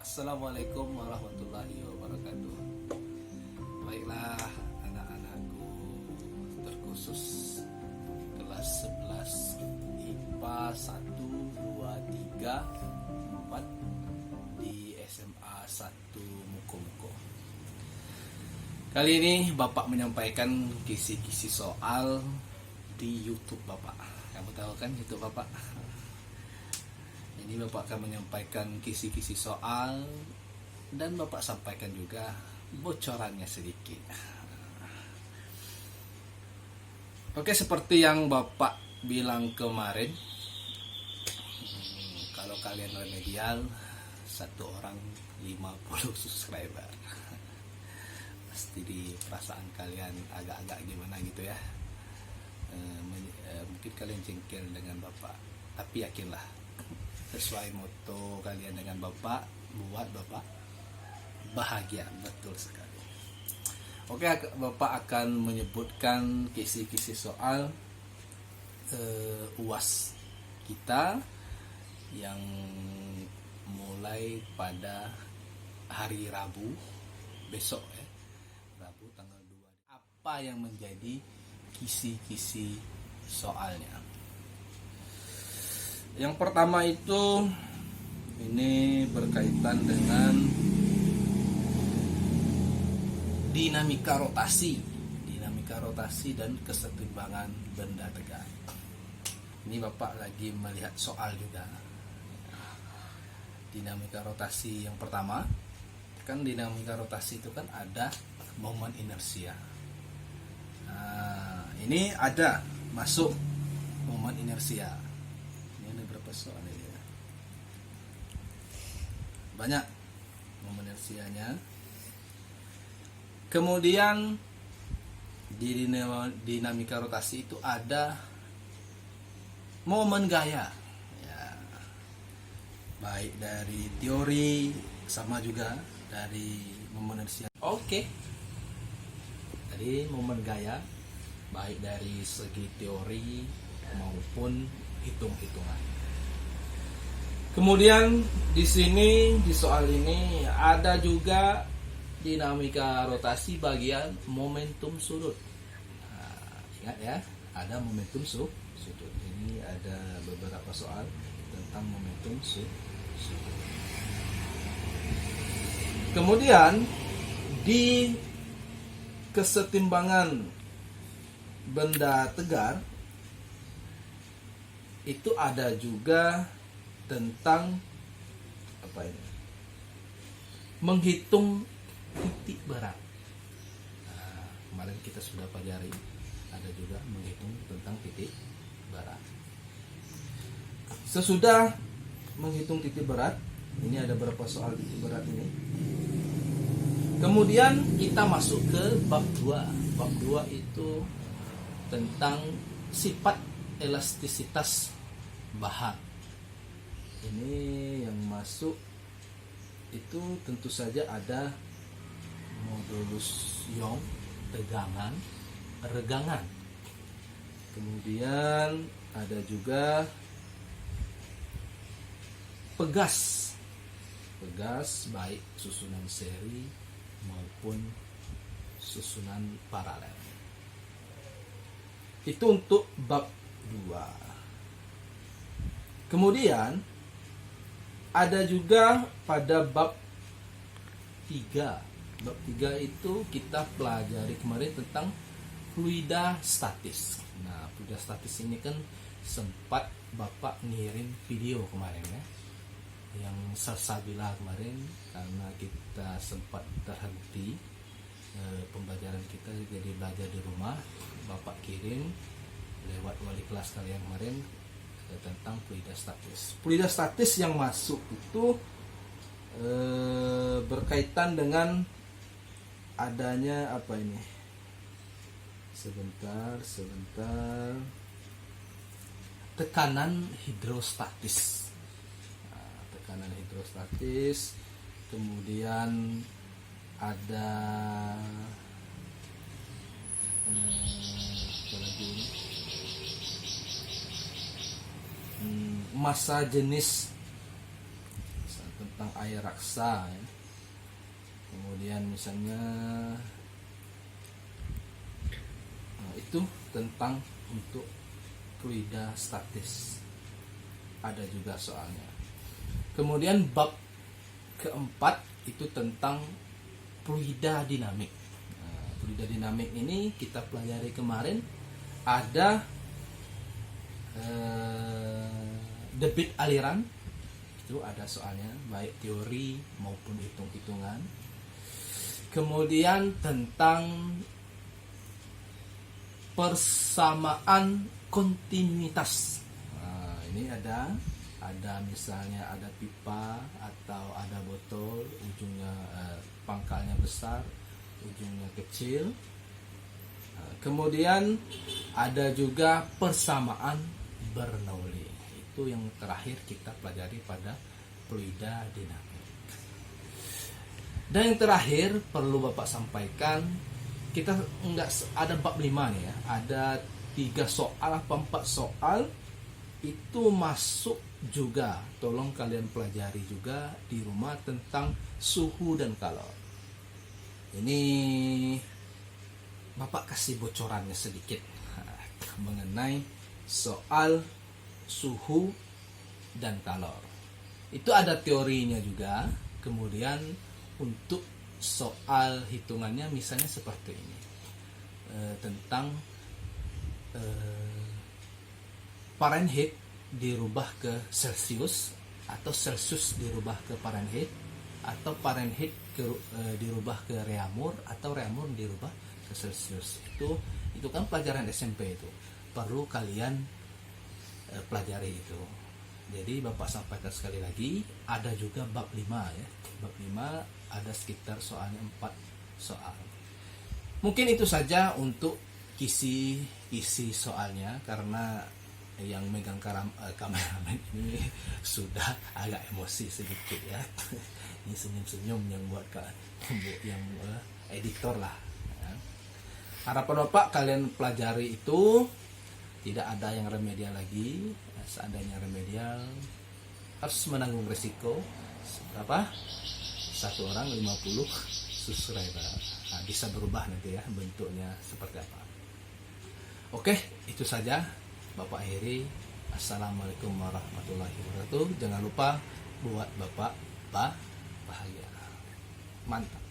Assalamualaikum warahmatullahi wabarakatuh. Baiklah anak-anakku, terkhusus kelas 11 IPA 1, 2, 3, 4 di SMA 1 Muko-Muko. Kali ini Bapak menyampaikan kisi-kisi soal di YouTube Bapak. Kamu tahu kan YouTube Bapak? Ini Bapak akan menyampaikan kisi-kisi soal dan Bapak sampaikan juga bocorannya sedikit. Oke, seperti yang Bapak bilang kemarin, kalau kalian remedial, satu orang 50 subscriber. Pasti di perasaan kalian agak-agak gimana gitu ya. Mungkin kalian jengkel dengan Bapak, tapi yakinlah, sesuai moto kalian dengan Bapak, buat Bapak bahagia. Betul sekali. Oke, Bapak akan menyebutkan kisi-kisi soal UAS kita yang mulai pada hari Rabu besok ya. Rabu tanggal 2. Apa yang menjadi kisi-kisi soalnya? Yang pertama itu ini berkaitan dengan dinamika rotasi dan kesetimbangan benda tegak. Ini Bapak lagi melihat soal juga. Dinamika rotasi yang pertama, kan dinamika rotasi itu kan ada momen inersia. Nah, ini ada masuk momen inersia. Ini ada berapa soal ini ya? Banyak momen inersianya. Kemudian di dinamika rotasi itu ada momen gaya ya, baik dari teori sama juga dari momen inersia. Oke. Jadi momen gaya baik dari segi teori maupun hitung-hitungan. Kemudian di sini di soal ini ada juga dinamika rotasi bagian momentum sudut. Nah, ingat ya, ada momentum sudut. Ini ada beberapa soal tentang momentum sudut. Kemudian di kesetimbangan benda tegar itu ada juga tentang apa ini? Menghitung titik berat. Nah, kemarin kita sudah pelajari, ada juga menghitung tentang titik berat. Sesudah menghitung titik berat, ini ada beberapa soal titik berat ini. Kemudian kita masuk ke bab 2. Bab 2 itu tentang sifat elastisitas bahan. Ini yang masuk itu tentu saja ada modulus Young, tegangan, regangan. Kemudian ada juga pegas baik susunan seri maupun susunan paralel. Itu untuk bab 2. Kemudian ada juga pada bab 3. Bab 3 itu kita pelajari kemarin tentang fluida statis. Nah, fluida statis ini kan sempat Bapak ngirim video kemarin ya, yang salsabila kemarin, karena kita sempat terhenti pembelajaran kita, jadi belajar di rumah. Bapak kirim lewat wali kelas kalian kemarin tentang fluida statis. Fluida statis yang masuk itu berkaitan dengan adanya apa ini? Sebentar. Tekanan hidrostatis. Nah, tekanan hidrostatis. Kemudian ada apa lagi ini? Massa jenis tentang air raksa ya. Kemudian misalnya itu tentang untuk fluida statis, ada juga soalnya. Kemudian bab keempat itu tentang fluida dinamik. Fluida dinamik ini kita pelajari kemarin, ada debit aliran, itu ada soalnya baik teori maupun hitung-hitungan. Kemudian tentang persamaan kontinuitas. Ini ada misalnya ada pipa atau ada botol, ujungnya pangkalnya besar, ujungnya kecil. Kemudian ada juga persamaan Bernoulli. Itu yang terakhir kita pelajari pada fluida dinamik. Dan yang terakhir perlu Bapak sampaikan, kita enggak ada bab 5 nih ya. Ada 3 soal apa 4 soal itu masuk juga. Tolong kalian pelajari juga di rumah tentang suhu dan kalor. Ini Bapak kasih bocorannya sedikit mengenai soal suhu dan kalor. Itu ada teorinya juga. Kemudian untuk soal hitungannya misalnya seperti ini, tentang Fahrenheit dirubah ke Celsius, atau Celsius dirubah ke Fahrenheit, atau Fahrenheit dirubah ke Reaumur, atau Reaumur dirubah ke Celsius. Itu kan pelajaran SMP, itu perlu kalian pelajari itu. Jadi Bapak sampaikan sekali lagi, ada juga bab 5 ya. Bab 5 ada sekitar soalnya 4 soal. Mungkin itu saja untuk isi soalnya, karena yang megang kameramen ini sudah agak emosi sedikit ya. Ini senyum-senyum yang buat yang editor lah ya. Harapan Bapak kalian pelajari itu, tidak ada yang remedial lagi. Seandainya remedial harus menanggung resiko berapa? 1 orang 50 subscriber. Bisa berubah nanti ya bentuknya seperti apa. Oke, itu saja Bapak akhiri. Assalamualaikum warahmatullahi wabarakatuh. Jangan lupa buat Bapak bahagia. Mantap.